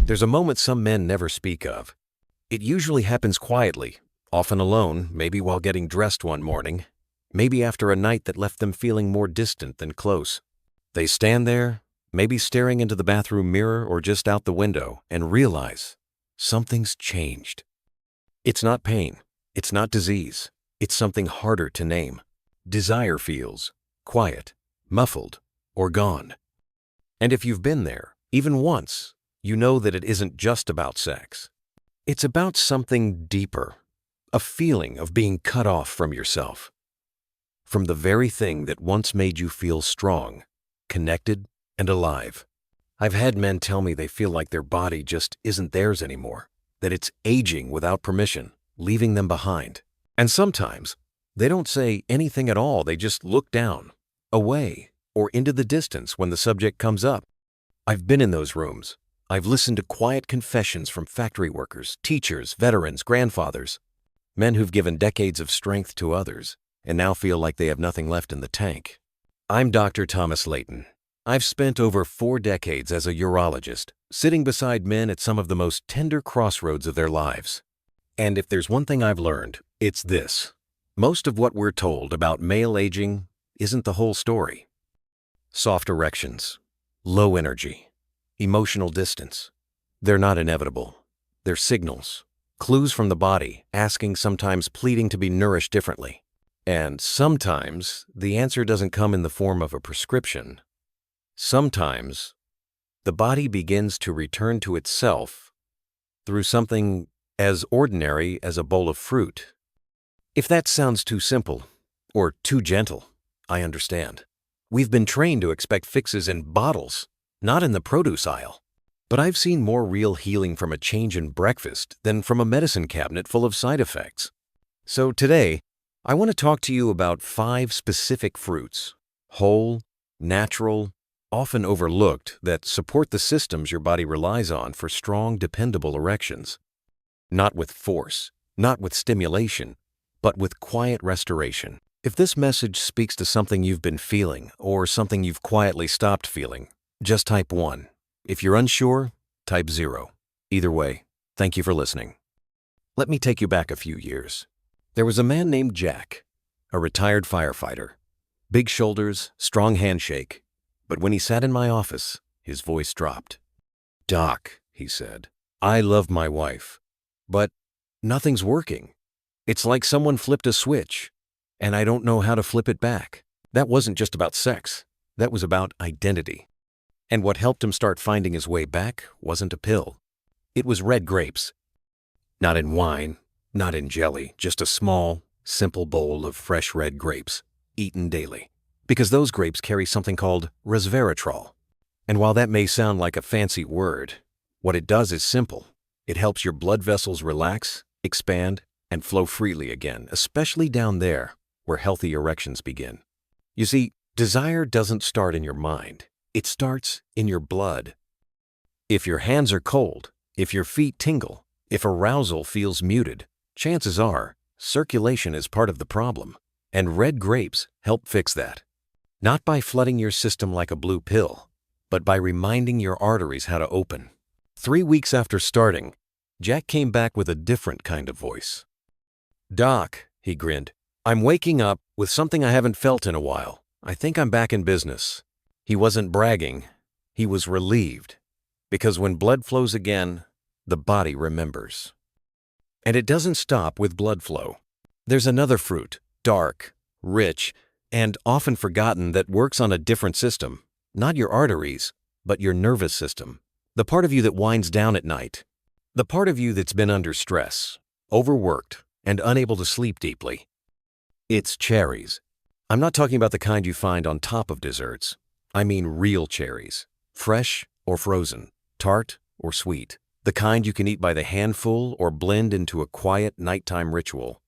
There's a moment some men never speak of. It usually happens quietly, often alone, maybe while getting dressed one morning, maybe after a night that left them feeling more distant than close. They stand there, maybe staring into the bathroom mirror or just out the window, and realize something's changed. It's not pain. It's not disease. It's something harder to name. Desire feels quiet, muffled, or gone. And if you've been there, even once, you know that it isn't just about sex. It's about something deeper, a feeling of being cut off from yourself, from the very thing that once made you feel strong, connected, and alive. I've had men tell me they feel like their body just isn't theirs anymore, that it's aging without permission, leaving them behind. And sometimes, they don't say anything at all, they just look down, away, or into the distance when the subject comes up. I've been in those rooms. I've listened to quiet confessions from factory workers, teachers, veterans, grandfathers, men who've given decades of strength to others and now feel like they have nothing left in the tank. I'm Dr. Thomas Leighton. I've spent over 4 decades as a urologist, sitting beside men at some of the most tender crossroads of their lives. And if there's one thing I've learned, it's this. Most of what we're told about male aging isn't the whole story. Soft erections, low energy, emotional distance. They're not inevitable. They're signals, clues from the body, asking, sometimes pleading to be nourished differently. And sometimes the answer doesn't come in the form of a prescription. Sometimes the body begins to return to itself through something as ordinary as a bowl of fruit. If that sounds too simple or too gentle, I understand. We've been trained to expect fixes in bottles, not in the produce aisle. But I've seen more real healing from a change in breakfast than from a medicine cabinet full of side effects. So today, I want to talk to you about 5 specific fruits, whole, natural, often overlooked, that support the systems your body relies on for strong, dependable erections. Not with force, not with stimulation, but with quiet restoration. If this message speaks to something you've been feeling or something you've quietly stopped feeling, just type 1. If you're unsure, type 0. Either way, thank you for listening. Let me take you back a few years. There was a man named Jack, a retired firefighter. Big shoulders, strong handshake. But when he sat in my office, his voice dropped. "Doc," he said, "I love my wife, but nothing's working. It's like someone flipped a switch, and I don't know how to flip it back." That wasn't just about sex. That was about identity. And what helped him start finding his way back wasn't a pill. It was red grapes. Not in wine, not in jelly, just a small, simple bowl of fresh red grapes, eaten daily. Because those grapes carry something called resveratrol. And while that may sound like a fancy word, what it does is simple. It helps your blood vessels relax, expand, and flow freely again, especially down there where healthy erections begin. You see, desire doesn't start in your mind. It starts in your blood. If your hands are cold, if your feet tingle, if arousal feels muted, chances are circulation is part of the problem. And red grapes help fix that. Not by flooding your system like a blue pill, but by reminding your arteries how to open. 3 weeks after starting, Jack came back with a different kind of voice. "Doc," he grinned, "I'm waking up with something I haven't felt in a while. I think I'm back in business." He wasn't bragging. He was relieved. Because when blood flows again, the body remembers. And it doesn't stop with blood flow. There's another fruit, dark, rich, and often forgotten, that works on a different system. Not your arteries, but your nervous system. The part of you that winds down at night. The part of you that's been under stress, overworked, and unable to sleep deeply. It's cherries. I'm not talking about the kind you find on top of desserts. I mean real cherries. Fresh or frozen, tart or sweet. The kind you can eat by the handful or blend into a quiet nighttime ritual.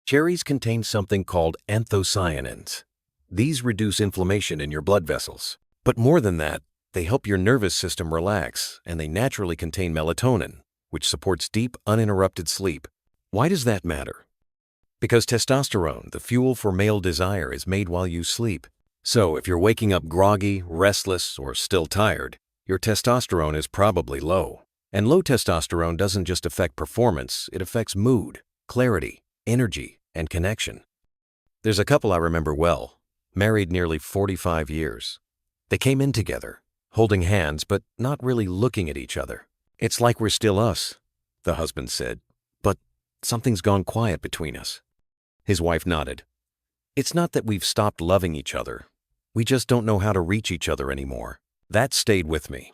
Cherries contain something called anthocyanins. These reduce inflammation in your blood vessels. But more than that, they help your nervous system relax, and they naturally contain melatonin, which supports deep, uninterrupted sleep. Why does that matter? Because testosterone, the fuel for male desire, is made while you sleep. So if you're waking up groggy, restless, or still tired, your testosterone is probably low. And low testosterone doesn't just affect performance, it affects mood, clarity, energy, and connection. There's a couple I remember well, married nearly 45 years. They came in together, holding hands but not really looking at each other. "It's like we're still us," the husband said, "but something's gone quiet between us." His wife nodded. "It's not that we've stopped loving each other. We just don't know how to reach each other anymore." That stayed with me,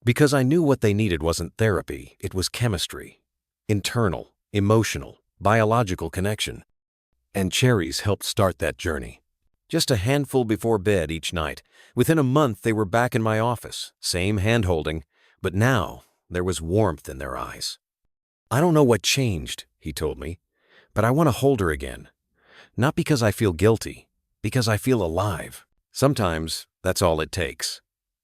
because I knew what they needed wasn't therapy, it was chemistry. Internal, emotional, biological connection. And cherries helped start that journey. Just a handful before bed each night. Within a month, they were back in my office, same hand-holding, but now there was warmth in their eyes. "I don't know what changed," he told me, "but I want to hold her again. Not because I feel guilty, because I feel alive." Sometimes that's all it takes.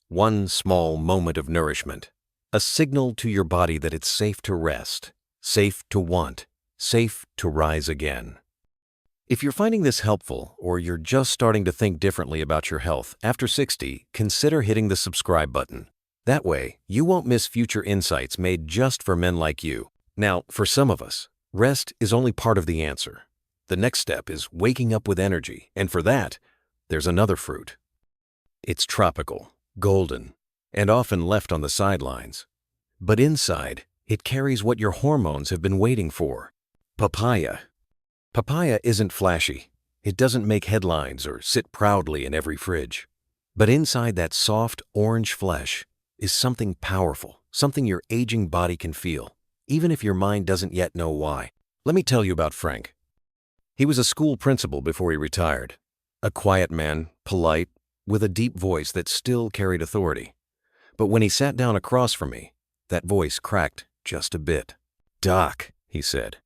One small moment of nourishment. A signal to your body that it's safe to rest, safe to want, safe to rise again. If you're finding this helpful, or you're just starting to think differently about your health after 60, consider hitting the subscribe button. That way, you won't miss future insights made just for men like you. Now, for some of us, rest is only part of the answer. The next step is waking up with energy, and for that, there's another fruit. It's tropical, golden, and often left on the sidelines. But inside, it carries what your hormones have been waiting for: papaya. Papaya isn't flashy. It doesn't make headlines or sit proudly in every fridge. But inside that soft orange flesh is something powerful, something your aging body can feel, even if your mind doesn't yet know why. Let me tell you about Frank. He was a school principal before he retired. A quiet man, polite, with a deep voice that still carried authority. But when he sat down across from me, that voice cracked just a bit. "Doc," he said,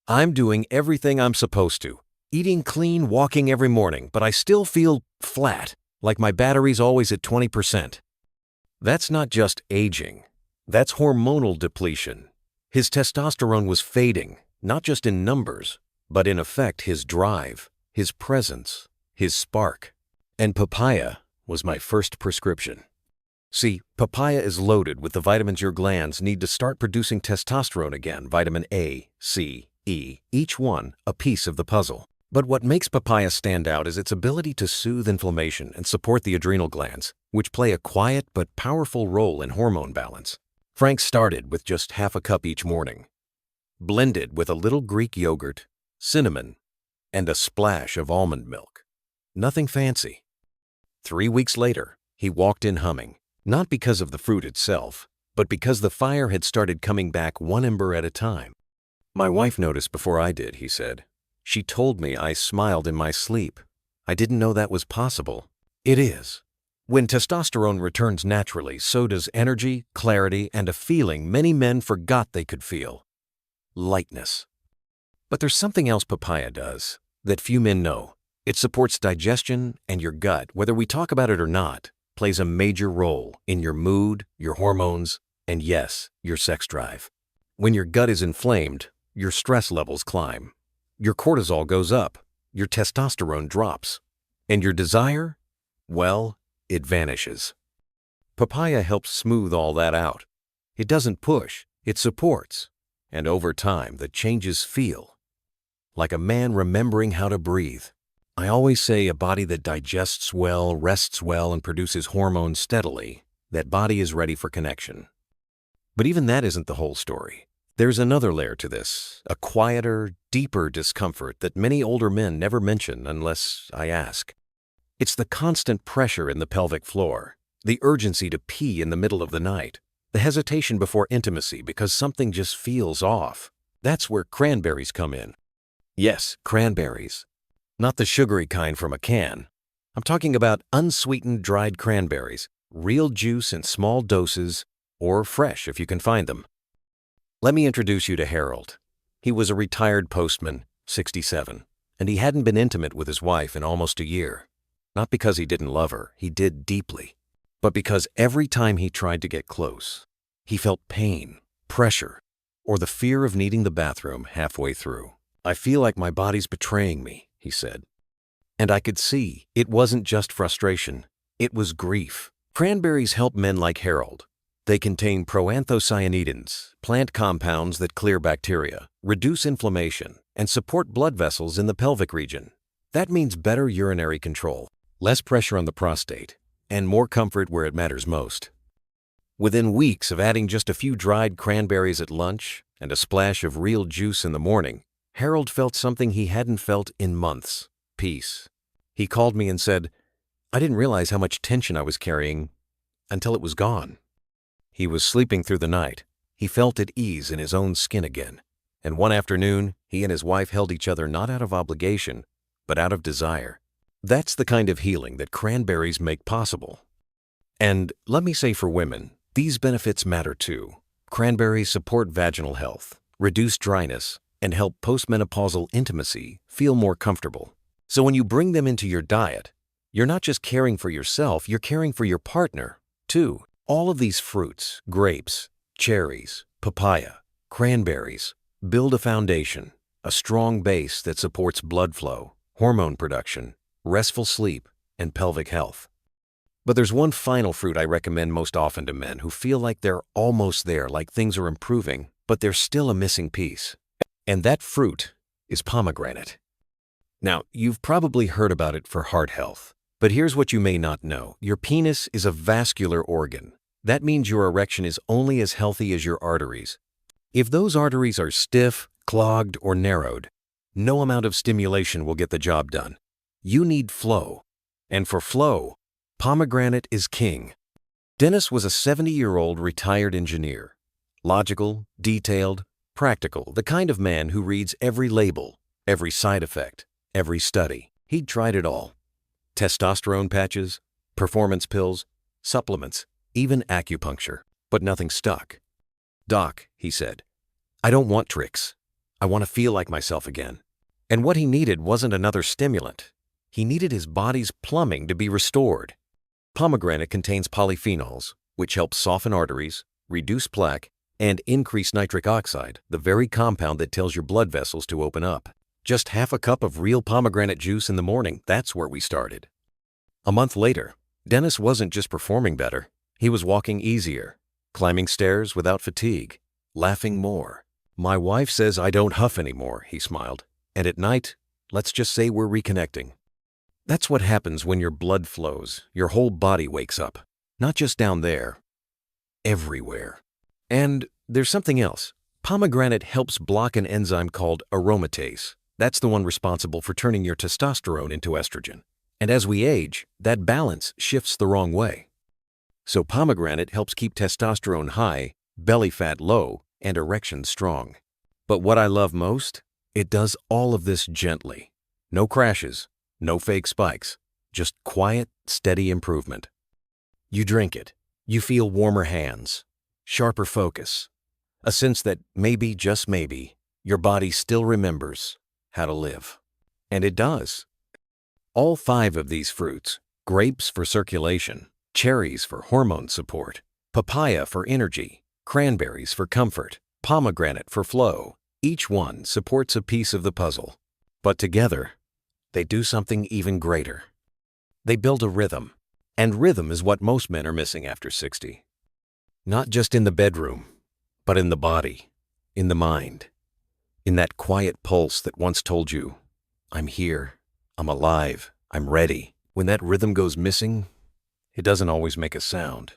"I'm doing everything I'm supposed to, eating clean, walking every morning, but I still feel flat, like my battery's always at 20%. That's not just aging. That's hormonal depletion. His testosterone was fading, not just in numbers, but in effect his drive, his presence, his spark. And papaya was my first prescription. See, papaya is loaded with the vitamins your glands need to start producing testosterone again, vitamin A, C, E, each one a piece of the puzzle. But what makes papaya stand out is its ability to soothe inflammation and support the adrenal glands, which play a quiet but powerful role in hormone balance. Frank started with just half a cup each morning, blended with a little Greek yogurt, cinnamon, and a splash of almond milk. Nothing fancy. 3 weeks later, he walked in humming, not because of the fruit itself, but because the fire had started coming back one ember at a time. "My wife noticed before I did," he said. "She told me I smiled in my sleep. I didn't know that was possible." It is. When testosterone returns naturally, so does energy, clarity, and a feeling many men forgot they could feel: lightness. But there's something else papaya does that few men know. It supports digestion, and your gut, whether we talk about it or not, plays a major role in your mood, your hormones, and yes, your sex drive. When your gut is inflamed, your stress levels climb. Your cortisol goes up, your testosterone drops, and your desire, well, it vanishes. Papaya helps smooth all that out. It doesn't push, it supports. And over time, the changes feel like a man remembering how to breathe. I always say a body that digests well, rests well, and produces hormones steadily, that body is ready for connection. But even that isn't the whole story. There's another layer to this, a quieter, deeper discomfort that many older men never mention unless I ask. It's the constant pressure in the pelvic floor, the urgency to pee in the middle of the night, the hesitation before intimacy because something just feels off. That's where cranberries come in. Yes, cranberries. Not the sugary kind from a can. I'm talking about unsweetened dried cranberries, real juice in small doses, or fresh if you can find them. Let me introduce you to Harold. He was a retired postman, 67, and he hadn't been intimate with his wife in almost a year. Not because he didn't love her, he did deeply, but because every time he tried to get close, he felt pain, pressure, or the fear of needing the bathroom halfway through. "I feel like my body's betraying me," he said. And I could see it wasn't just frustration, it was grief. Cranberries help men like Harold, They contain proanthocyanidins, plant compounds that clear bacteria, reduce inflammation, and support blood vessels in the pelvic region. That means better urinary control, less pressure on the prostate, and more comfort where it matters most. Within weeks of adding just a few dried cranberries at lunch and a splash of real juice in the morning, Harold felt something he hadn't felt in months: peace. He called me and said, "I didn't realize how much tension I was carrying until it was gone." He was sleeping through the night. He felt at ease in his own skin again. And one afternoon, he and his wife held each other not out of obligation, but out of desire. That's the kind of healing that cranberries make possible. And let me say for women, these benefits matter too. Cranberries support vaginal health, reduce dryness, and help postmenopausal intimacy feel more comfortable. So when you bring them into your diet, you're not just caring for yourself, you're caring for your partner, too. All of these fruits, grapes, cherries, papaya, cranberries, build a foundation, a strong base that supports blood flow, hormone production, restful sleep, and pelvic health. But there's one final fruit I recommend most often to men who feel like they're almost there, like things are improving, but there's still a missing piece. And that fruit is pomegranate. Now, you've probably heard about it for heart health. But here's what you may not know. Your penis is a vascular organ. That means your erection is only as healthy as your arteries. If those arteries are stiff, clogged, or narrowed, no amount of stimulation will get the job done. You need flow. And for flow, pomegranate is king. Dennis was a 70-year-old retired engineer. Logical, detailed, practical, the kind of man who reads every label, every side effect, every study. He'd tried it all. Testosterone patches, performance pills, supplements, even acupuncture, but nothing stuck. "Doc," he said, "I don't want tricks. I want to feel like myself again." And what he needed wasn't another stimulant. He needed his body's plumbing to be restored. Pomegranate contains polyphenols, which help soften arteries, reduce plaque, and increase nitric oxide, the very compound that tells your blood vessels to open up. Just half a cup of real pomegranate juice in the morning, that's where we started. A month later, Dennis wasn't just performing better. He was walking easier, climbing stairs without fatigue, laughing more. "My wife says I don't huff anymore," he smiled. "And at night, let's just say we're reconnecting." That's what happens when your blood flows. Your whole body wakes up. Not just down there, everywhere. And there's something else. Pomegranate helps block an enzyme called aromatase. That's the one responsible for turning your testosterone into estrogen. And as we age, that balance shifts the wrong way. So pomegranate helps keep testosterone high, belly fat low, and erections strong. But what I love most? It does all of this gently. No crashes, no fake spikes, just quiet, steady improvement. You drink it, you feel warmer hands, sharper focus, a sense that maybe, just maybe, your body still remembers how to live. And it does. All 5 of these fruits, grapes for circulation, cherries for hormone support, papaya for energy, cranberries for comfort, pomegranate for flow, each one supports a piece of the puzzle. But together, they do something even greater. They build a rhythm. And rhythm is what most men are missing after 60. Not just in the bedroom, but in the body, in the mind. In that quiet pulse that once told you, "I'm here, I'm alive, I'm ready." When that rhythm goes missing, it doesn't always make a sound.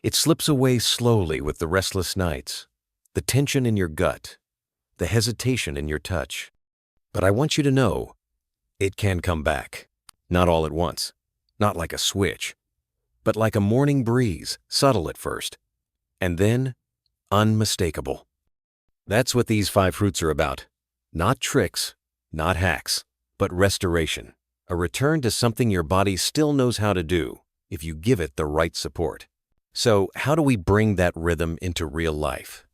It slips away slowly with the restless nights, the tension in your gut, the hesitation in your touch. But I want you to know, it can come back. Not all at once, not like a switch, but like a morning breeze, subtle at first, and then unmistakable. That's what these 5 fruits are about. Not tricks, not hacks, but restoration. A return to something your body still knows how to do if you give it the right support. So how do we bring that rhythm into real life?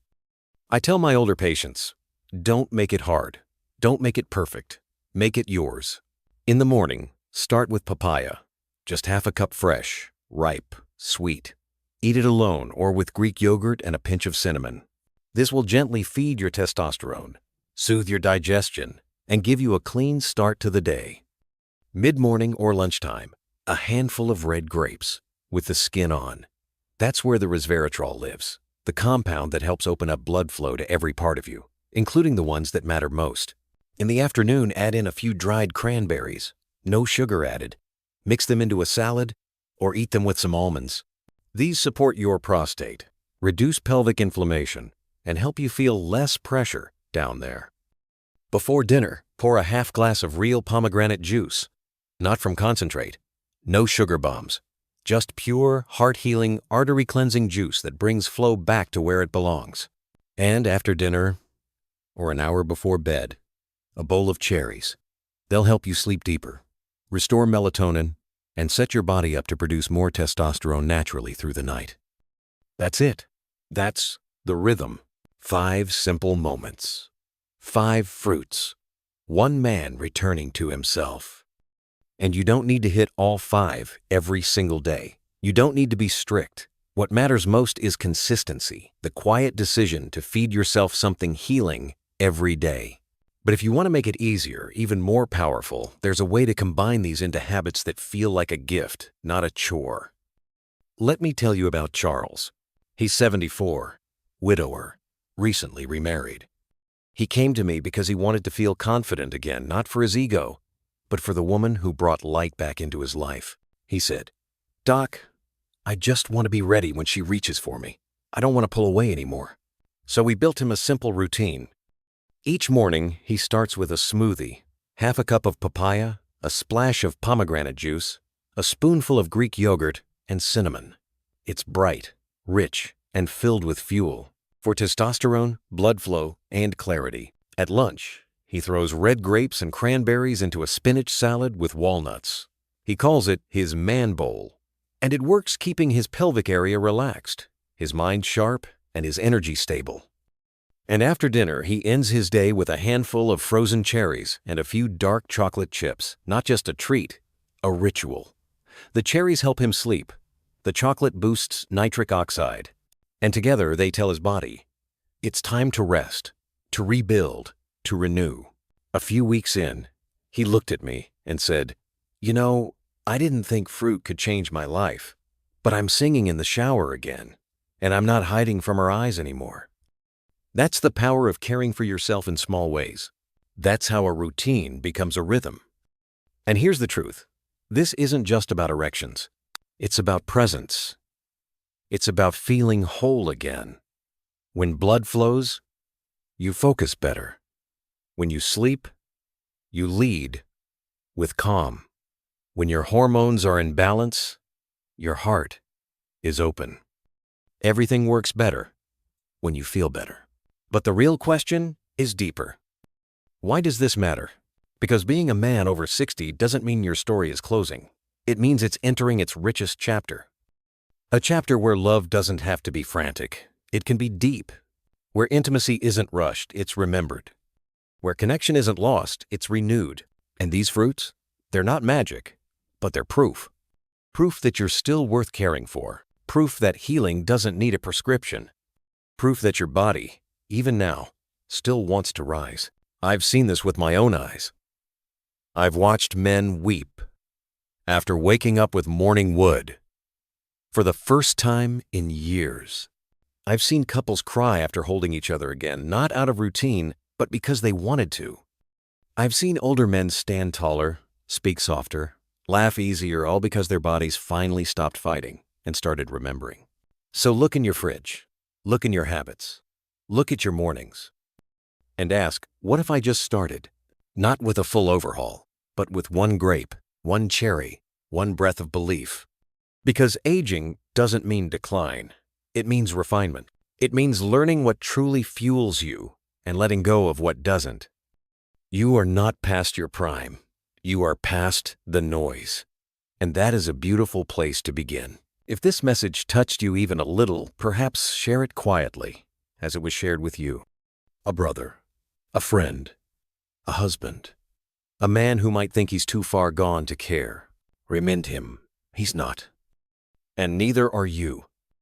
I tell my older patients, don't make it hard. Don't make it perfect. Make it yours. In the morning, start with papaya. Just half a cup fresh, ripe, sweet. Eat it alone or with Greek yogurt and a pinch of cinnamon. This will gently feed your testosterone, soothe your digestion, and give you a clean start to the day. Mid-morning or lunchtime, a handful of red grapes with the skin on. That's where the resveratrol lives, the compound that helps open up blood flow to every part of you, including the ones that matter most. In the afternoon, add in a few dried cranberries, no sugar added. Mix them into a salad or eat them with some almonds. These support your prostate, reduce pelvic inflammation, and help you feel less pressure down there. Before dinner, pour a half glass of real pomegranate juice, not from concentrate, no sugar bombs, just pure, heart-healing, artery-cleansing juice that brings flow back to where it belongs. And after dinner, or an hour before bed, a bowl of cherries. They'll help you sleep deeper, restore melatonin, and set your body up to produce more testosterone naturally through the night. That's it. That's the rhythm. 5 simple moments. 5 fruits. 1 man returning to himself. And you don't need to hit all 5 every single day. You don't need to be strict. What matters most is consistency, the quiet decision to feed yourself something healing every day. But if you want to make it easier, even more powerful, there's a way to combine these into habits that feel like a gift, not a chore. Let me tell you about Charles. He's 74, widower, recently remarried. He came to me because he wanted to feel confident again, not for his ego, but for the woman who brought light back into his life. He said, "Doc, I just want to be ready when she reaches for me. I don't want to pull away anymore." So we built him a simple routine. Each morning, he starts with a smoothie, half a cup of papaya, a splash of pomegranate juice, a spoonful of Greek yogurt, and cinnamon. It's bright, rich, and filled with fuel for testosterone, blood flow, and clarity. At lunch, he throws red grapes and cranberries into a spinach salad with walnuts. He calls it his man bowl, and it works keeping his pelvic area relaxed, his mind sharp, and his energy stable. And after dinner, he ends his day with a handful of frozen cherries and a few dark chocolate chips. Not just a treat, a ritual. The cherries help him sleep. The chocolate boosts nitric oxide. And together they tell his body, it's time to rest, to rebuild, to renew. A few weeks in, he looked at me and said, "You know, I didn't think fruit could change my life, but I'm singing in the shower again, and I'm not hiding from her eyes anymore." That's the power of caring for yourself in small ways. That's how a routine becomes a rhythm. And here's the truth. This isn't just about erections. It's about presence. It's about feeling whole again. When blood flows, you focus better. When you sleep, you lead with calm. When your hormones are in balance, your heart is open. Everything works better when you feel better. But the real question is deeper. Why does this matter? Because being a man over 60 doesn't mean your story is closing. It means it's entering its richest chapter. A chapter where love doesn't have to be frantic. It can be deep. Where intimacy isn't rushed, it's remembered. Where connection isn't lost, it's renewed. And these fruits? They're not magic, but they're proof. Proof that you're still worth caring for. Proof that healing doesn't need a prescription. Proof that your body, even now, still wants to rise. I've seen this with my own eyes. I've watched men weep after waking up with morning wood for the first time in years. I've seen couples cry after holding each other again, not out of routine, but because they wanted to. I've seen older men stand taller, speak softer, laugh easier, all because their bodies finally stopped fighting and started remembering. So look in your fridge, look in your habits, look at your mornings, and ask, what if I just started? Not with a full overhaul, but with 1 grape, 1 cherry, 1 breath of belief. Because aging doesn't mean decline. It means refinement. It means learning what truly fuels you and letting go of what doesn't. You are not past your prime. You are past the noise. And that is a beautiful place to begin. If this message touched you even a little, perhaps share it quietly, as it was shared with you. A brother, a friend, a husband, a man who might think he's too far gone to care. Remind him, he's not. And neither are you.